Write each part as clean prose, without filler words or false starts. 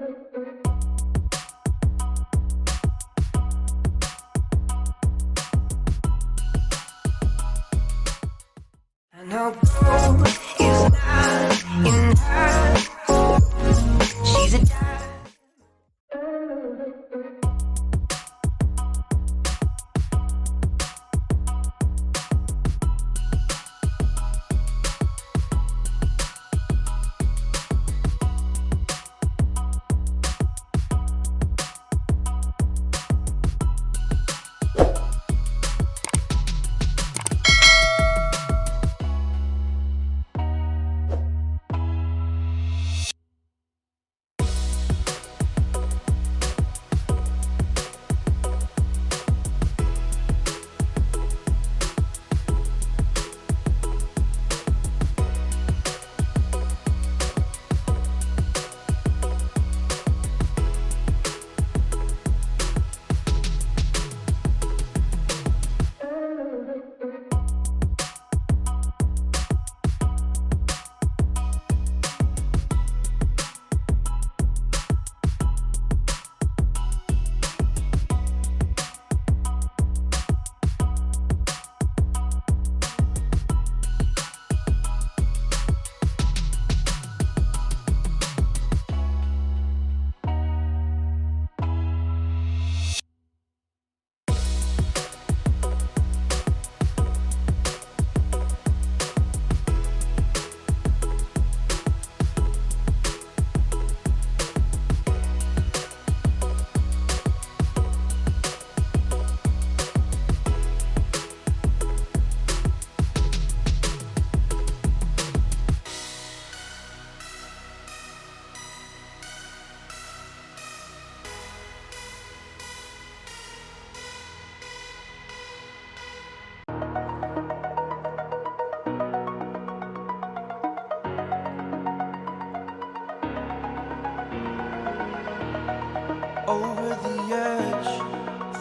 And her goal is not in her. She's a over the edge,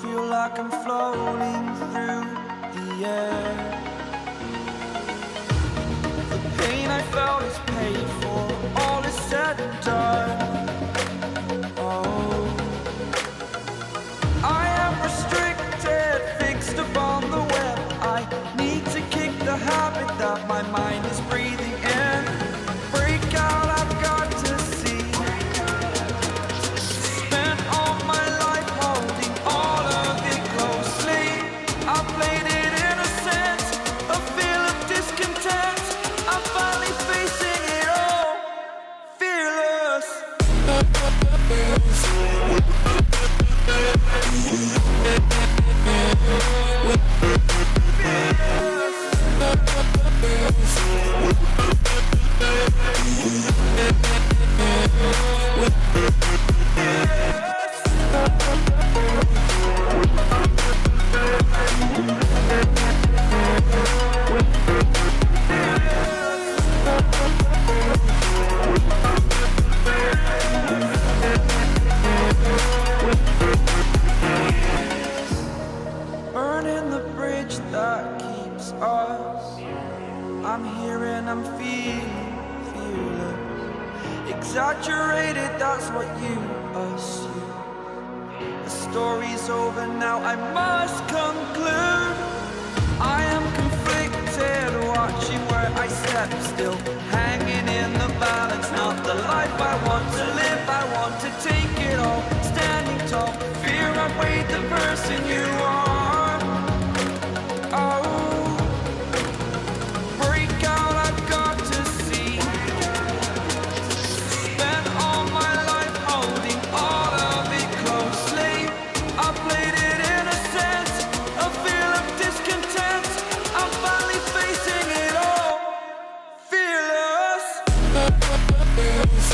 feel like I'm floating through the air. The pain I felt is paid for, all is said and done. Oh, I am restricted, fixed upon the web. I need to kick the habit that my mind is breathing in. Break out, I've got to see. Spent all my life holding all of it closely. I played it innocent, a feel of discontent. I'm finally facing it all, fearless. Burning the bridge that keeps us. I'm here and I'm feeling fearless. Exaggerated, that's what you assume. The story's over now, I must conclude. I am conflicted, watching where I step still, hanging in the balance. Not the life I want to live, I want to take it all. Standing tall, fear outweighed the person you are. Oh, break out, I've got to see. Spent all my life holding all of it closely. I played it innocent, a feel of discontent. I'm finally facing it all, fearless. Fearless.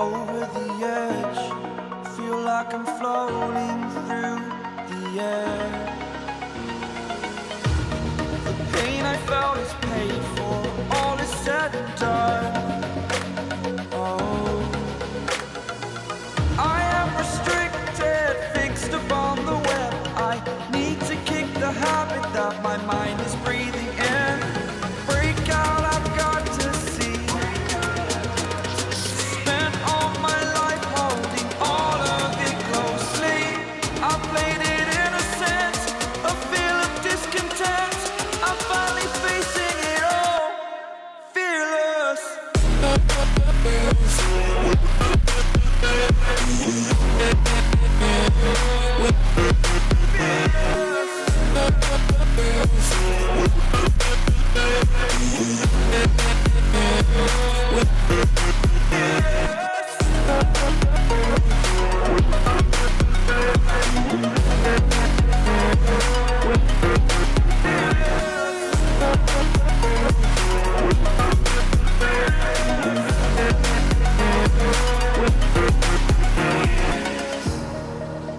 over the edge. Feel like I'm floating through the air. The pain I felt is paid for, all is said and done. Oh, I am restricted, fixed upon the web. I need to kick the habit that my mind is breathing in. Break out, I've got to see. Spent all my life holding all of it closely. I played it innocent, a feel of discontent. I'm finally facing it all, fearless.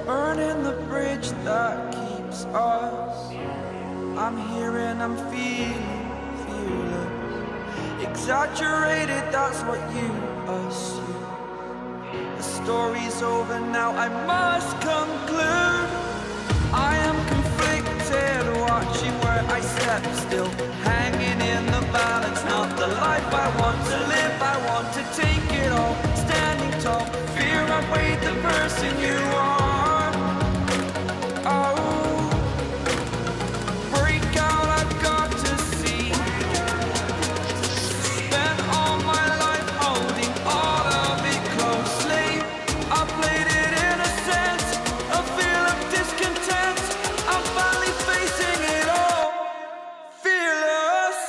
Burning the bridge that keeps us. I'm here and I'm feeling fearless. Exaggerated, that's what you assume. The story's over now, I must conclude. I am conflicted, watching where I step still, hanging in the balance. Not the life I want to live, I want to take it all. Standing tall, fear I weighed the person you are. Oh, break out, I've got to see. Spent all my life holding all of it closely. I played it innocent, a feel of discontent. I'm finally facing it all, fearless.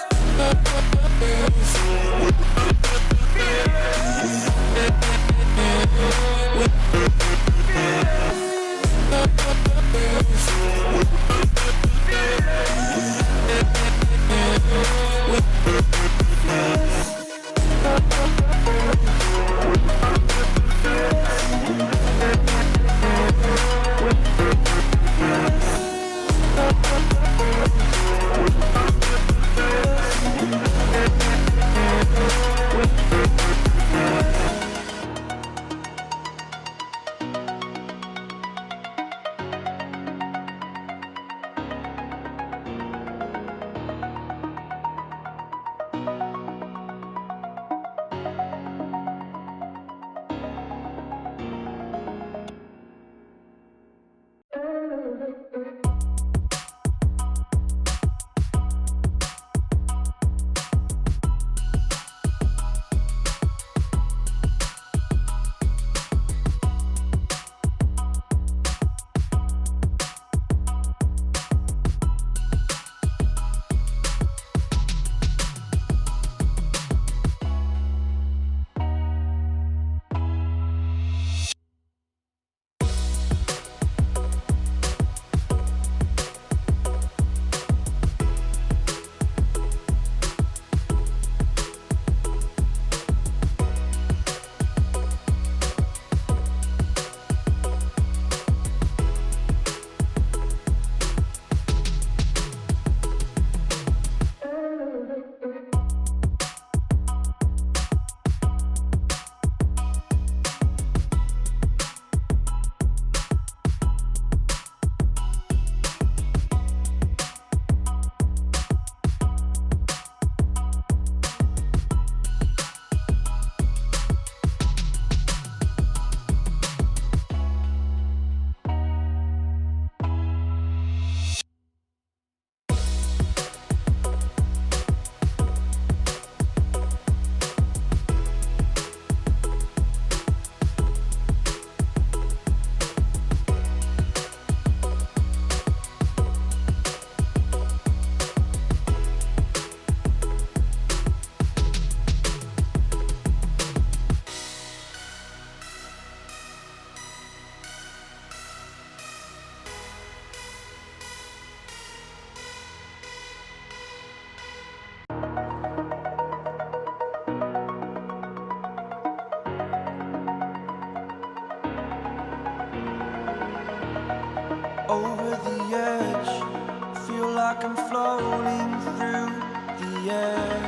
like I'm floating through the air.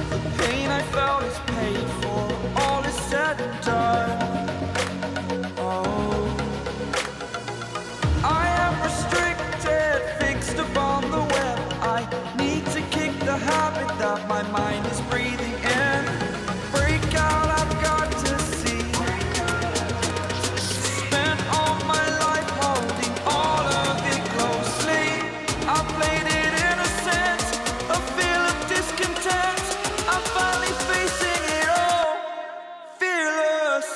The pain I felt is paid for, all is said and done. Oh, I am restricted, fixed upon the web. I need to kick the habit that my mind is breathing in. Break out, I've got to see. Spent all my life holding all of it closely. I played it innocent, a feel of discontent. I'm finally facing it all, fearless.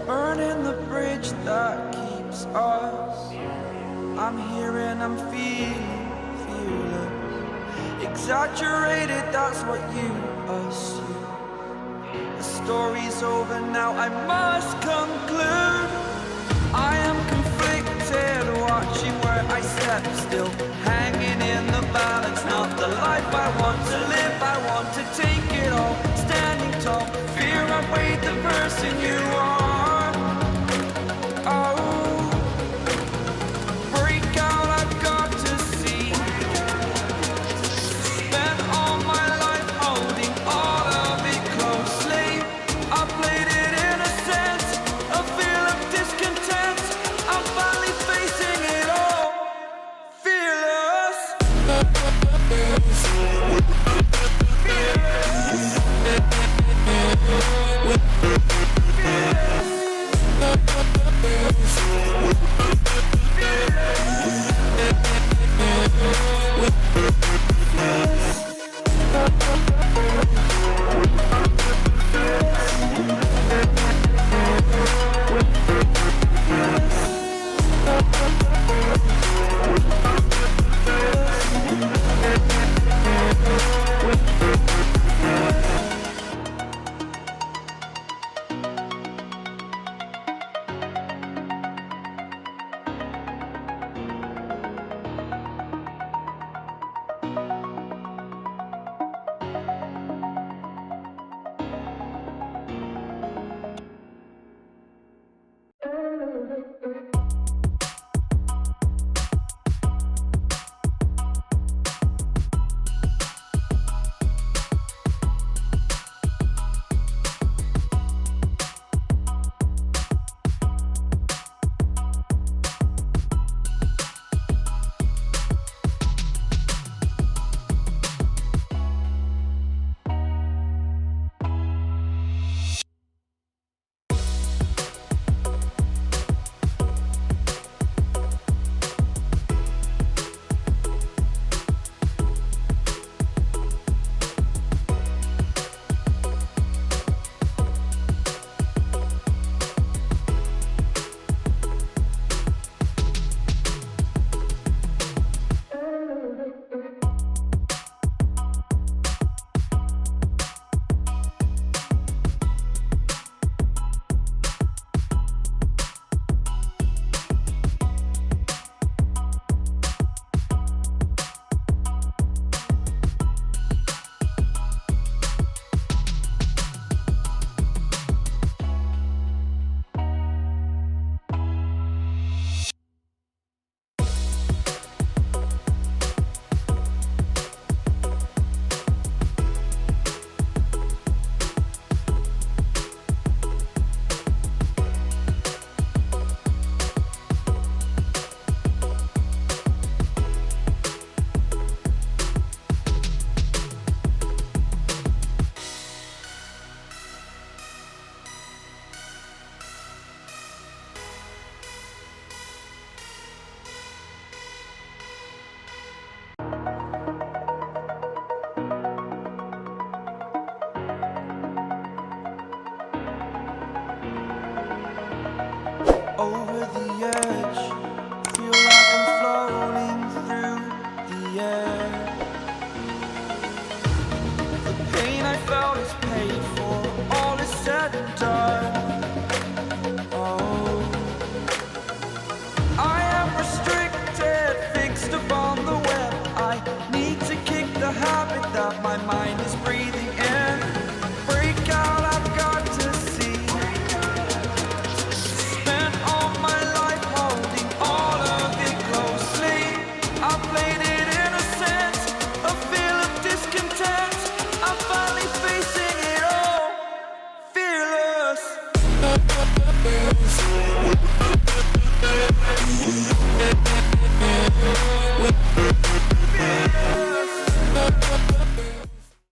Burning the bridge that keeps us. I'm here and I'm feeling fearless. Exaggerated, that's what you assume. The story's over now, I must conclude. I am conflicted, watching where I step still, hanging in the balance. Not the life I want to live, I want to take it all. Standing tall, fear I weighed the person you are. Oh, break out, I've got to see. Spent all my life holding all of it closely. I played it innocent, a feel of discontent. I'm finally facing it all, fearless. Fearless.